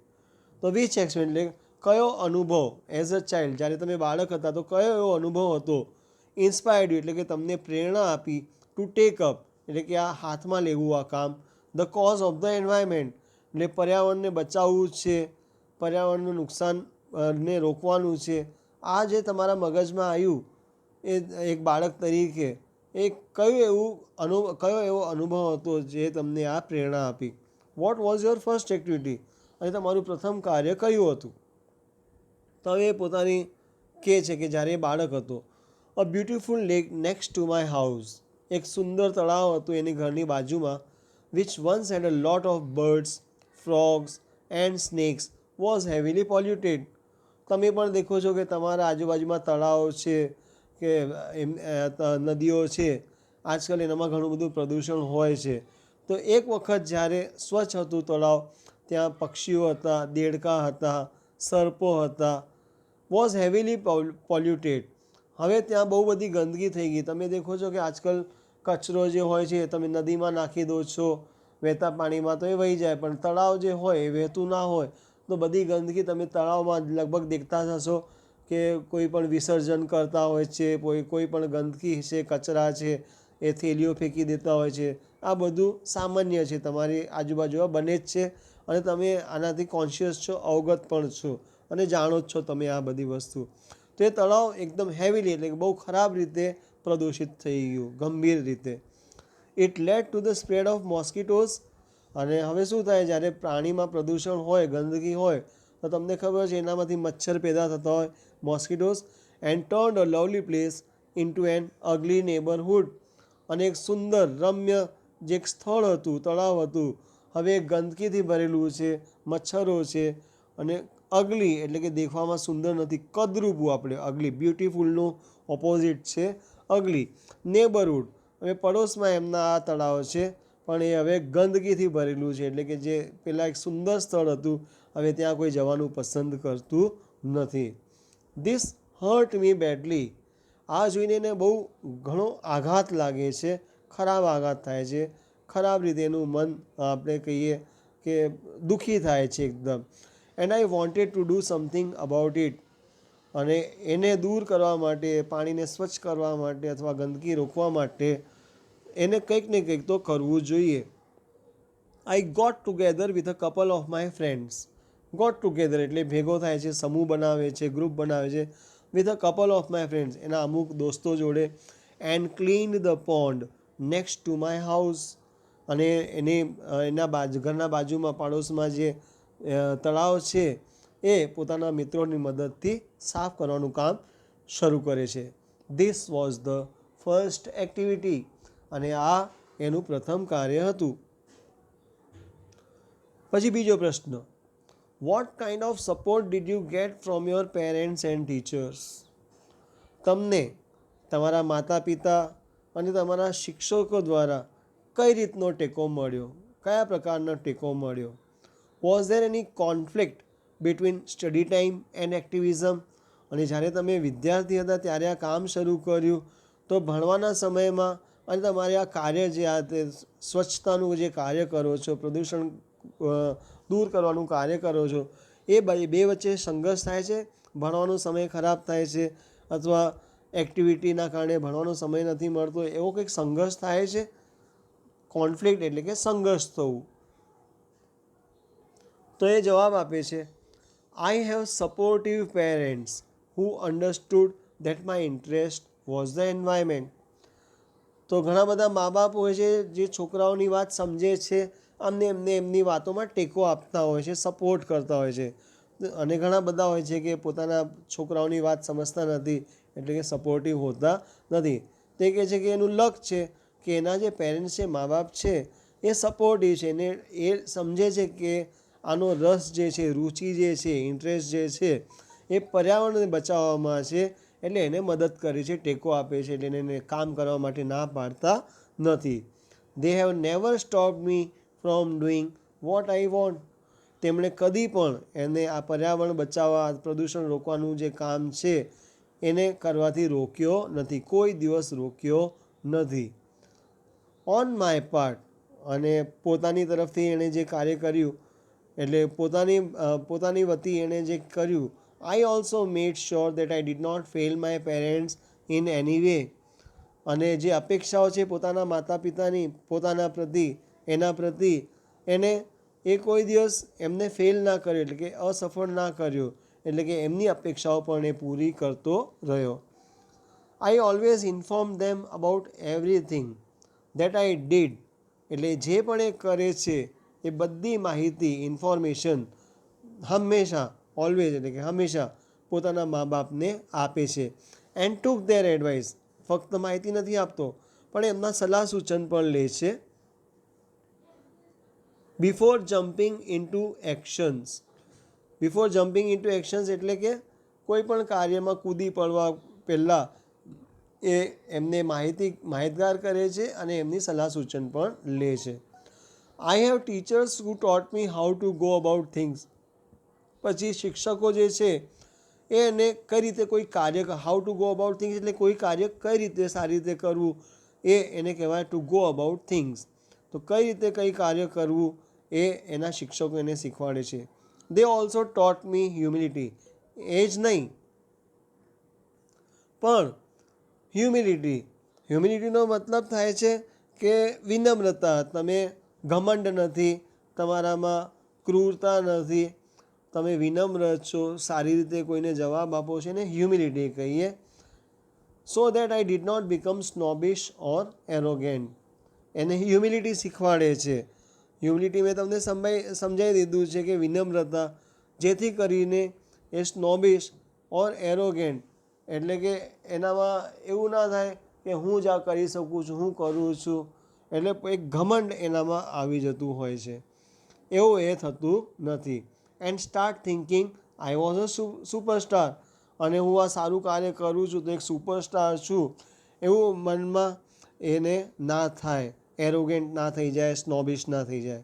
તો which experience એટલે કયો અનુભવ એઝ અ ચાઇલ્ડ, જ્યારે તમે બાળક હતા તો કયો એવો અનુભવ હતો, ઇન્સ્પાયર્ડ યુ એટલે કે તમને પ્રેરણા આપી, ટુ ટેક અપ એટલે કે આ હાથમાં લેવું આ કામ, the cause of the environment એટલે પર્યાવરણને બચાવવું છે, પર્યાવરણનું નુકસાનને રોકવાનું છે. આ જે તમારા મગજમાં આવ્યું એ એક બાળક તરીકે એ કયો એવો અનુભવ હતો જે તમને આ પ્રેરણા આપી. What was your first activity, અને તમારું પ્રથમ કાર્ય કયું હતું. તો હવે પોતાની કહે છે કે જ્યારે એ બાળક હતો, a beautiful lake next to my house, એક સુંદર તળાવ હતું એની ઘરની બાજુમાં, which once had a lot of birds, frogs and snakes, was heavily polluted. તમે પણ દેખો છો કે તમારા આજુબાજુમાં તળાવ છે કે નદીઓ છે, આજકાલ એનામાં ઘણું બધું પ્રદૂષણ હોય છે. તો તો એક વખત જ્યારે સ્વચ્છ હતું તળાવ, ત્યાં પક્ષીઓ હતા, દેડકા હતા, સર્પો હતા, વોઝ હેવીલી પોલ્યુટેડ. હવે ત્યાં બહુ બધી ગંદકી થઈ ગઈ. તમે દેખો છો કે આજકાલ કચરો જે હોય છે તમે નદીમાં નાખી દો છો વહેતા પાણીમાં તો એ વહી જાય, પણ તળાવ જે હોય એ વહેતું ના હોય તો બધી ગંદકી તમે તળાવમાં લગભગ દેખતા હશો કે કોઈ પણ વિસર્જન કરતા હોય છે, કોઈ પણ ગંદકી છે, કચરા છે, એ થેલીઓ ફેંકી દેતા હોય છે. આ બધું સામાન્ય છે, તમારી આજુબાજુ બને જ છે અને તમે આનાથી કોન્શિયસ છો, અવગત પણ છો અને જાણો જ છો તમે આ બધી વસ્તુ. તો એ તળાવ એકદમ હેવીલી એટલે કે બહુ ખરાબ રીતે પ્રદૂષિત થઈ ગયું, ગંભીર રીતે. It lead to the spread of મોસ્કીટોઝ. અને હવે શું થાય, જ્યારે પ્રાણીમાં પ્રદૂષણ હોય, ગંદકી હોય તો તમને ખબર છે એનામાંથી મચ્છર પેદા થતા હોય, mosquitoes, and turned a lovely place into an ugly neighbourhood. અને એક સુંદર રમ્ય જે એક સ્થળ હતું, તળાવ હતું, હવે ગંદકીથી ભરેલું છે, મચ્છરો છે અને અગલી એટલે કે દેખવામાં સુંદર નથી, કદરૂપું. આપણે અગલી, બ્યુટીફુલનું ઓપોઝિટ છે અગલી. નેબરહુડ, હવે પડોશમાં એમના આ તળાવ છે પણ એ હવે ગંદકીથી ભરેલું છે, એટલે કે જે પેલા એક સુંદર સ્થળ હતું હવે ત્યાં કોઈ જવાનું પસંદ કરતું નથી. This hurt me badly. આ જોઈને એને બહુ ઘણો આઘાત લાગે છે, ખરાબ આઘાત થાય છે, ખરાબ રીતે એનું મન આપણે કહીએ કે દુઃખી થાય છે એકદમ. And I wanted to do something about it. અને એને દૂર કરવા માટે, પાણીને સ્વચ્છ કરવા માટે અથવા ગંદકી રોકવા માટે એને કંઈક ને કંઈક તો કરવું જોઈએ. I got together with a couple of my friends. Got together એટલે ભેગો થાય છે, સમૂહ બનાવે છે, ગ્રુપ બનાવે છે. With a couple of my friends, એના અમુક દોસ્તો જોડે. And cleaned the pond next to my house. અને એના ઘરના બાજુમાં પાડોશમાં જે તળાવ છે એ પોતાના મિત્રોની મદદથી સાફ કરવાનું કામ શરૂ કરે છે. This was the first activity. અને આ એનું પ્રથમ કાર્ય હતું. પછી બીજો પ્રશ્ન, what kind of support did you get from your parents and teachers. તમને તમારા માતા પિતા અને તમારા શિક્ષકો દ્વારા કઈ રીતનો ટેકો મળ્યો, કયા પ્રકારનો ટેકો મળ્યો. Was there any conflict between study time and activism. અને જ્યારે તમે વિદ્યાર્થી હતા ત્યારે આ કામ શરૂ કર્યું તો ભણવાના સમયમાં અને તમારે આ કાર્ય જે આ તે સ્વચ્છતાનું જે કાર્ય કરો છો, પ્રદૂષણ દૂર કરવાનું કાર્ય કરો છો, એ બે વચ્ચે સંઘર્ષ થાય છે. ભણવાનો સમય ખરાબ થાય છે અથવા એક્ટિવિટીના કારણે ભણવાનો સમય નથી મળતો, એવો કંઈક સંઘર્ષ થાય છે. કોન્ફ્લિક્ટ એટલે કે સંઘર્ષ થવું. તો એ જવાબ આપે છે, I have supportive parents who understood that my interest was the environment. તો ઘણા બધા મા બાપ હોય છે જે છોકરાઓની વાત સમજે છે અને એમને એમની વાતોમાં ટેકો આપતા હોય છે, સપોર્ટ કરતા હોય છે. અને ઘણા બધા હોય છે કે પોતાના છોકરાઓની વાત સમજતા નથી એટલે કે સપોર્ટિવ હોતા નથી. તે કહે છે કે એનું લક છે કે એના જે પેરેન્ટ્સ છે, મા બાપ છે, એ સપોર્ટિવ છે ને એ સમજે છે કે આનો રસ જે છે, રુચિ જે છે, ઇન્ટરેસ્ટ જે છે એ પર્યાવરણને બચાવવામાં છે, એટલે એને મદદ કરે છે, ટેકો આપે છે, એટલે એને કામ કરવા માટે ના પાડતા નથી. They have never stop me from doing what I want. તેમણે કદી પણ એને આ પર્યાવરણ બચાવવા, પ્રદૂષણ રોકવાનું જે કામ છે એને કરવાથી રોક્યો નથી, કોઈ દિવસ રોક્યો નથી. ઓન માય પાર્ટ, અને પોતાની તરફથી એણે જે કાર્ય કર્યું એટલે પોતાની વતી એણે જે કર્યું. I also made sure that I did not fail my parents in any way. અને જે અપેક્ષાઓ છે પોતાના માતા પિતાની પોતાના પ્રતિ, એના પ્રતિ એને એ કોઈ દિવસ એમને ફેલ ના કર્યો એટલે કે અસફળ ના કર્યો, એટલે કે એમની અપેક્ષાઓ પણ એ પૂરી કરતો રહ્યો. I always inform them about everything that I did. એટલે જે પણ એ કરે છે એ બધી માહિતી, ઇન્ફોર્મેશન હંમેશા, ઓલવેઝ એટલે કે હંમેશા પોતાના મા બાપને આપે છે. And took there advice. ફક્ત માહિતી નથી આપતો પણ એમના સલાહ સૂચન પણ લે છે. Before jumping into actions. Before jumping into actions એટલે કે કોઈ પણ કાર્યમાં કૂદી પડવા પહેલાં એ એમને માહિતગાર કરે છે અને એમની સલાહ સૂચન પણ લે છે. I have teachers who taught me how to go about things. પછી શિક્ષકો જે છે એ એને કઈ રીતે કોઈ કાર્ય, how to go about things એટલે કોઈ કાર્ય કઈ રીતે સારી રીતે કરવું, એ એને કહેવાય ટુ ગો અબાઉટ થિંગ્સ. તો કઈ રીતે કઈ કાર્ય કરવું એ એના શિક્ષકો એને શીખવાડે છે. They also ટોટ me humility. એ જ નહીં પણ હ્યુમિલિટીનો મતલબ થાય છે કે વિનમ્રતા. તમે ઘમંડ નથી, તમારામાં ક્રૂરતા નથી, તમે વિનમ્ર છો, સારી રીતે કોઈને જવાબ આપો છો, એને હ્યુમિલિટી કહીએ. So that I did not become snobbish or arrogant. એને હ્યુમિલિટી શીખવાડે છે. હ્યુમિલિટી મેં તમને સમજાવી દીધું છે કે વિનમ્રતા, જેથી કરીને એ સ્નોબિશ ઓર એરોગેન્ટ એટલે કે એનામાં એવું ના થાય કે હું જ આ કરી શકું છું, હું કરું છું, એટલે એક ઘમંડ એનામાં આવી જતું હોય છે. એવું એ થતું નથી. And start thinking I was a superstar. અને હું આ સારું કાર્ય કરું છું તો એક સુપરસ્ટાર છું, એવું મનમાં એને ના થાય, એરોગેન્ટ ના થઈ જાય, સ્નોબિશ ના થઈ જાય.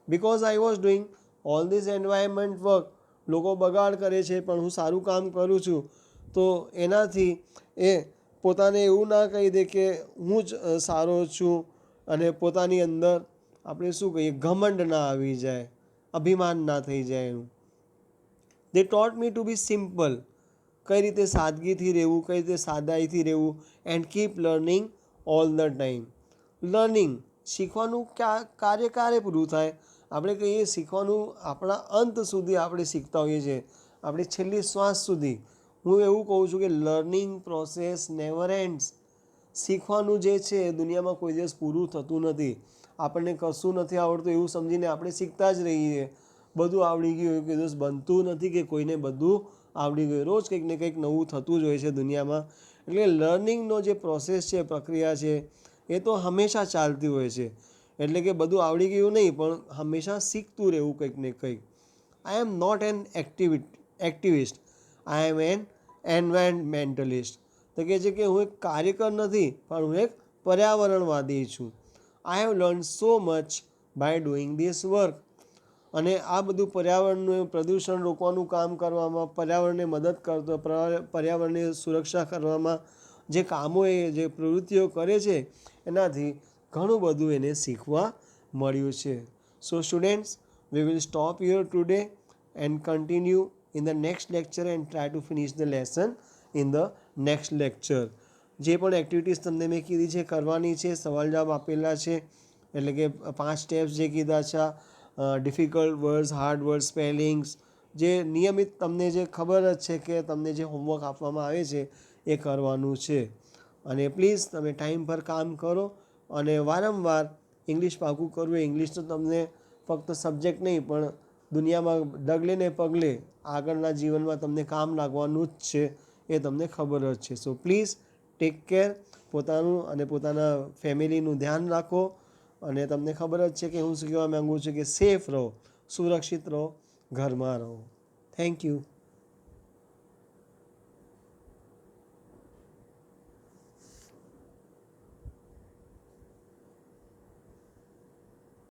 Because I was doing all this environment work. લોકો બગાડ કરે છે પણ હું સારું કામ કરું છું, તો એનાથી એ પોતાને એવું ના કહી દે કે હું જ સારો છું, અને પોતાની અંદર આપણે શું કહીએ ઘમંડ ના આવી જાય, અભિમાન ના થઈ જાય એનું. They taught me to be simple. કઈ રીતે સાદગીથી રહેવું, કઈ રીતે સાદાઈથી રહેવું. And keep learning all the time. Learning, શીખવાનું કાર્ય ક્યારે પૂરું થાય? આપણે કહીએ શીખવાનું આપણા અંત સુધી આપણે શીખતા હોઈએ છીએ, આપણી છેલ્લી શ્વાસ સુધી. હું એવું કહું છું કે લર્નિંગ પ્રોસેસ નેવર એન્ડ્સ. શીખવાનું જે છે એ દુનિયામાં કોઈ દિવસ પૂરું થતું નથી. આપણને કશું નથી આવડતું એવું સમજીને આપણે શીખતા જ રહીએ. બધું આવડી ગયું એવું કોઈ દિવસ બનતું નથી કે કોઈને બધું આવડી ગયું. રોજ કંઈક ને કંઈક નવું થતું જ હોય છે દુનિયામાં. એટલે લર્નિંગનો જે પ્રોસેસ છે, પ્રક્રિયા છે, એ તો હંમેશા ચાલતી હોય છે. એટલે કે બધું આવડી ગયું નહીં, પણ હંમેશા શીખતું રહેવું કંઈક ને કંઈક. I am not an activist, I am an environmentalist. તો કહે છે કે હું એક કાર્યકર નથી, પણ હું એક પર્યાવરણવાદી છું. I have learn so much bye doing this work. અને આ બધું પર્યાવરણનું પ્રદૂષણ રોકવાનું કામ કરવામાં, પર્યાવરણને મદદ કરતો, પર્યાવરણની સુરક્ષા કરવામાં જે કામો એ જે પ્રવૃત્તિઓ કરે છે, એનાથી ઘણું બધું એને શીખવા મળ્યું છે. સો students, we will stop here today and continue in the next lecture and try to finish the lesson in the next lecture. જે પણ એક્ટિવિટીઝ તમને મેં કીધી છે કરવાની છે, સવાલ જવાબ આપેલા છે, એટલે કે 5 સ્ટેપ્સ જે કીધા છે, difficult words, hard word, spellings, જે નિયમિત તમને જે ખબર જ છે કે તમને જે હોમવર્ક આપવામાં આવે છે એ કરવાનું છે. અને પ્લીઝ તમે ટાઈમ પર કામ કરો અને વારંવાર ઇંગ્લિશ પાકું કરવું. ઇંગ્લિશ તો તમને ફક્ત સબ્જેક્ટ નહીં પણ દુનિયામાં ડગલે ને પગલે આગળના જીવનમાં તમને કામ લાગવાનું જ છે, એ તમને ખબર જ છે. So please take care. પોતાનું અને પોતાના ફેમિલીનું ધ્યાન રાખો. અને તમને ખબર જ છે કે હું શું કહેવા માગું છું કે સેફ રહો, સુરક્ષિત રહો, ઘરમાં રહો. Thank you.